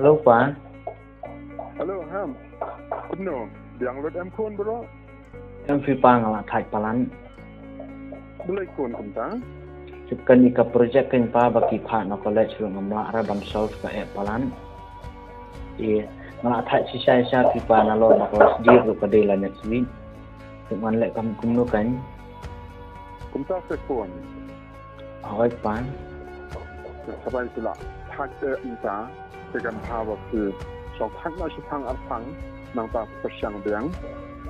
Halo Pak. Halo Ham. Benar, yang rot em kon bro. Em phi pang la thai palan. Boleh kon kentang. Chupkan ika project kan pa baki pha na college lu ngamla ra bam solve ka e palan. Di ngala thai si sai sa phi pa na lo na ko di ru ka de la next week. Tuman le kam kum nu kan. Kentang sekon. Hoi Pak. Sabai sila. Thak entah dengan power ke so thak na sipang arpang nang ta persiang biang.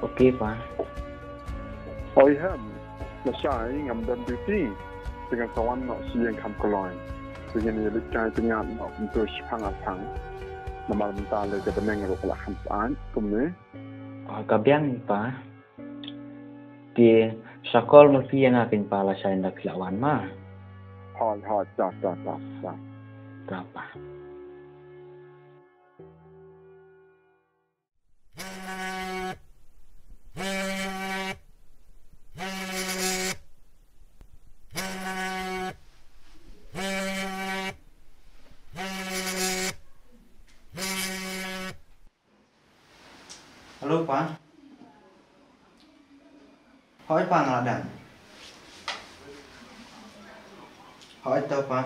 Okey Pak. Hoi Ham. Nasai ngam dan beauty dengan kawan nak siang kam koloi. Dengan ini likai dengan nak untuk sipang arpang. Nama mentah le ke beneng ro kala hampan kumne. Ka biang Pak. Di sakol mesti yang akan pala saya nak lawan mah. Hoi dah. Berapa? Halo Pak. Hỏi Pak là đàn. Hỏi tao Pak.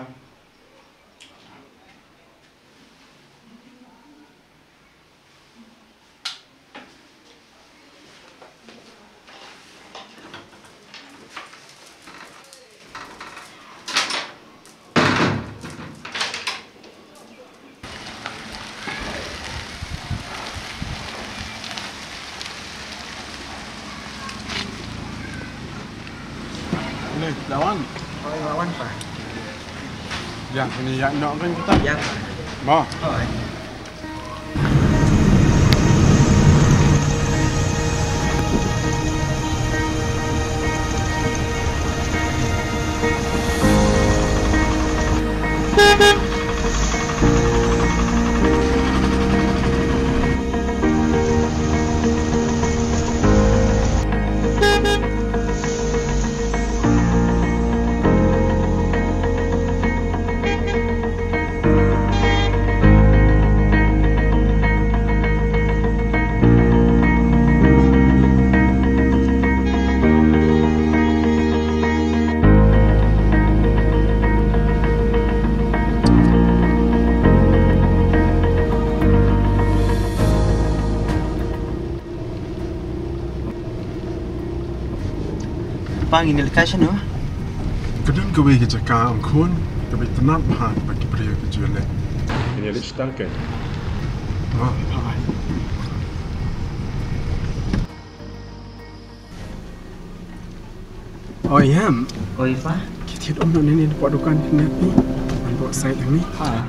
Ni, lawan. Hỏi lawan Pak. Yang ini yang nak kan kita. Yang. Mau. Hỏi. Pak ini lekasnya no? Kedun gawe ke jaka ang kon, gawe tenat bahan bagi pria kecil le. Ini lik stalken. Hai. Oh Ham. Oi Pak. Kita nak ni buat dukan net ni. An buat site yang ni. Hai.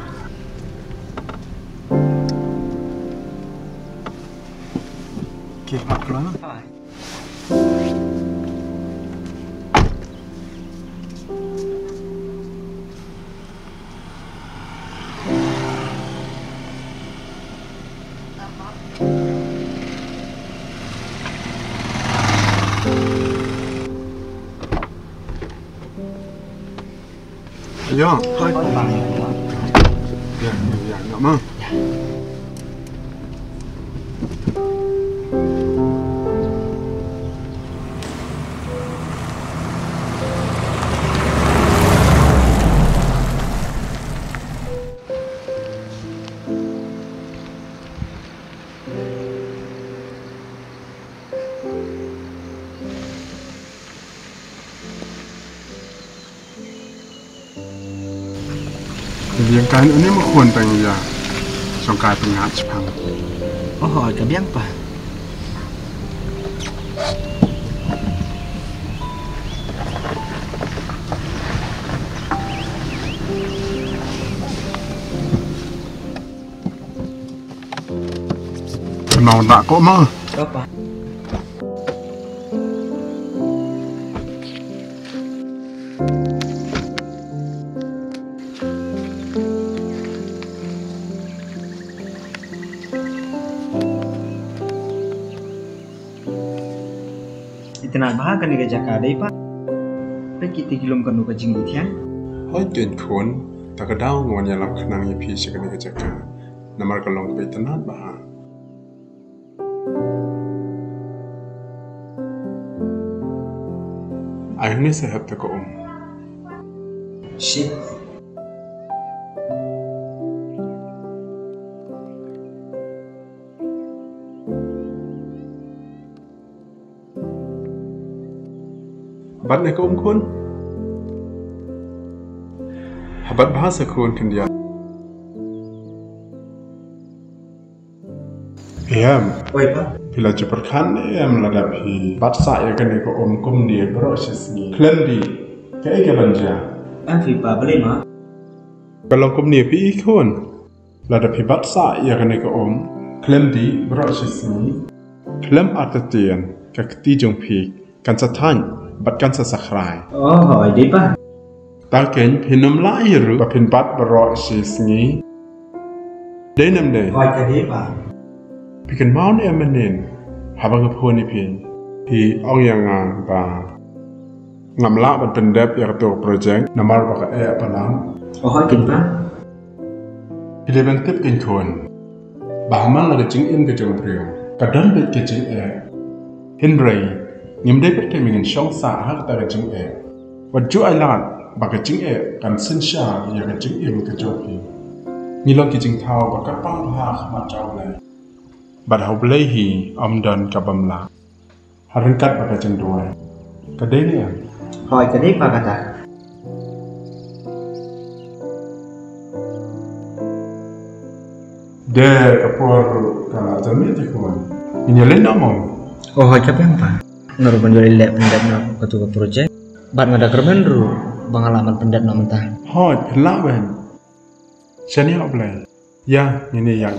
Okey, mak keluar. Hai. Ya, Hỏi Pak. ya, nak mah. Yang kan ini makwon tang ya. Songkai pengat sepang. Oh, hỏi ka biang Pak. Kenal tak kok mah. Apa? Itenat bahagia ni Jaka dai Pak. Pergi tigilum kanu ka jinggu tiang. Hoi jen kon, tak kedau ngon yang lam kenang ye pi sekan ke jaka. namar kalong petanat bah. Akhirnya sehat tak Shit. Bat nak kun? Habat bahasa kun kan dia. Oi pa. Bila jeperkan ladapi bat saya kan ko kum dia proses ni. Klendi ke banja. Fi pa boleh ma. Kalau kum ni pi kun. Ladapi bat saya kan ko klendi proses ni. Klem artetian ke tijong pi kan satan bat kan sasakrai. Oh, oi di pa. Taken pinam lahir bapin bat proses ni. Denam de. Oi ka di pa. Bikin mau ni amanin, habang kapun ni pi ong yang ba ngamla ban pendep yang tu project namar ba palam. Oh, kin pa. Pilih bentip kin kon. Bahaman la jing in ke jong priyo. Kadang bet ke jing Henry ngimde bet ke mingin shong sa ha ta ke jing Waju ai lat ba ke jing kan sin sha ya ke jing ke jong pi. Ni lo ke jing thao ba ka pang ha ma chau lai. Bad hau belehi dan kabamla. Haringkat pada cendua. Kadenya. Hoi kadi pa kata. De kapur kala jamit ikon. Ini lain nama. Oh, hoi ka pa. Ngaru banjol le pendat na katu project. Bat ngada kerben ru pengalaman pendat na mentah. Hoi pelaban. Seni hau belai. Ya, ini yang